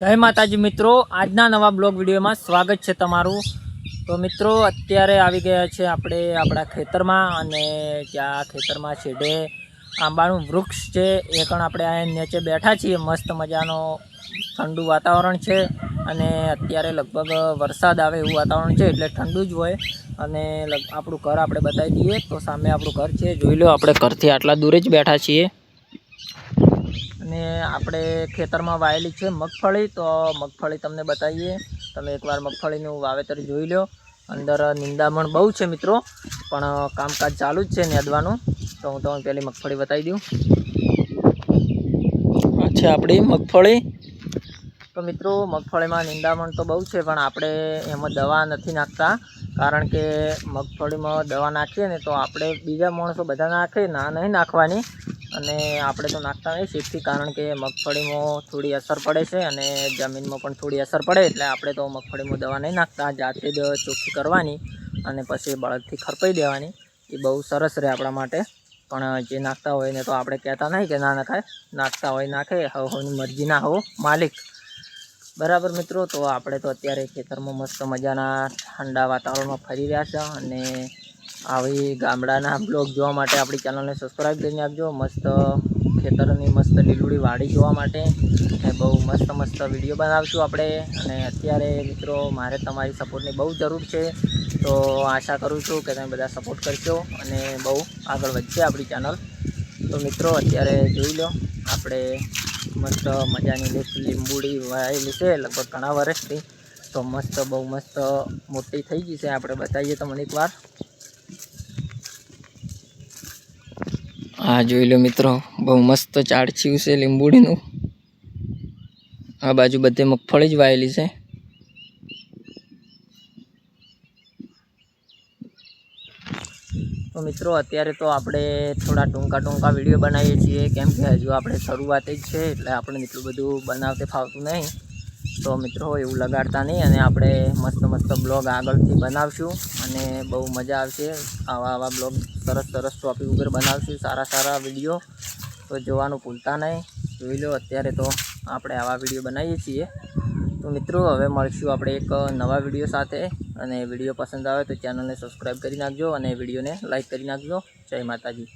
जय माताजी मित्रों, आजना नवा ब्लॉग विडियो में स्वागत है तमारू। तो मित्रों अत्यारे आवी गया छे आपणे आपणा खेतर में अने त्या खेतर में छेडे आंबानु वृक्ष छे ए कण आपणे आ नीचे बैठा छीए। मस्त मजानो ठंडू वातावरण छे अने अत्यारे लगभग वरसाद आवे एवुं वातावरण छे एटले ठंडू ज होय। अने आपणुं घर आपणे बतावी दीए तो सामे आपणुं घर छे, जोई लो आपणे घरथी आटला दूर ज बैठा छीए। ने आपणे खेतरमां वायेली छे मगफળી। तो मगफળી तमने बतावीए, तमे एकवार मगफળીનું वावेतर जोई लो। अंदर निंदामण बहु छे मित्रों, पण कामकाज चालू ज छे नेदवानुं। तो हूँ तमने पहेली मगफળી बतावी दूँ। आ छे आपणी मगफળી। तो मित्रों मगफળીमां निंदामण तो बहु छे, पण आपणे एमां दवा नथी नाखता, कारण के मगफળીमां दवा नाखीए ने तो आपणे बीजा माणसो बधा नाखे, ना नहीं नाखवानी। अने आपणे तो नाखता नहीं सेफथी, कारण के मगफળીमां थोड़ी असर पड़े छे अने जमीनमां पण थोड़ी असर पड़े, एटले आपणे तो मगफળીमां दवा नहीं नाखता। जाते ज चोख्खी करवानी अने पछी बळदथी खरपाई देवानी। ए बहु सरस रहे आपणा माटे। पण जे नाखता होय ने तो आपणे कहेता नहीं के ना नखाय, नाखता होय नाखे, हवनी मरजीना हो मालिक। बराबर मित्रों। तो आपणे तो अत्यारे खेतरमां मस्त मजाना ठंडा वातावरणमां फरी रह्या छे अने આવી ગામડાના બ્લોગ જોવા માટે આપણી ચેનલને સબસ્ક્રાઈબ કરી નાખજો। મસ્ત ખેતરની મસ્ત લીલુડી વાડી જોવા માટે અને બહુ મસ્ત મસ્ત વિડીયો બનાવશું આપણે। અને અત્યારે મિત્રો મારે તમારી સપોર્ટની બહુ જરૂર છે, તો આશા કરું છું કે તમે બધા સપોર્ટ કરશો અને બહુ આગળ વધશે આપણી ચેનલ। તો મિત્રો અત્યારે જોઈ લો આપણે મસ્ત મજાની લીંબુડી વાયેલી છે લગભગ ઘણા વર્ષથી। તો મસ્ત બહુ મસ્ત મોટી થઈ ગઈ છે, આપણે બતાવીએ તમને એકવાર। आ जोई लो मित्रों, बहु मस्त झाड़ छीव्युं छे લીંબુડીનું। आ बाजू बधे मगफળી ज वायेली छे। तो मित्रों अत्यारे तो आपणे थोड़ा टूंका विडियो बनावीए छीए, केम के हजू आपणे शरूआत ज छे एटले आपणे एटलुं बधुं बनावते फावतुं नहीं। तो मित्रों एवुं लगाड़ता नहीं अने आपणे मस्त मस्त ब्लॉग आगळथी बनावशुं अने बहु मजा आवशे। आवा आवा ब्लॉग सरस सरस टॉपिक वगैरह बनावशुं, सारा सारा विडियो। तो जोवानुं भूलता नहीं। जोई लो अत्यारे तो आपणे आवा विडियो बनावीए छीए। तो मित्रों हवे मळीशुं आपणे एक नवा विडियो साथे। अने विडियो पसंद आवे तो चेनलने सब्सक्राइब करी नाखजो अने विडियोने लाइक करी नाखजो। जय माताजी।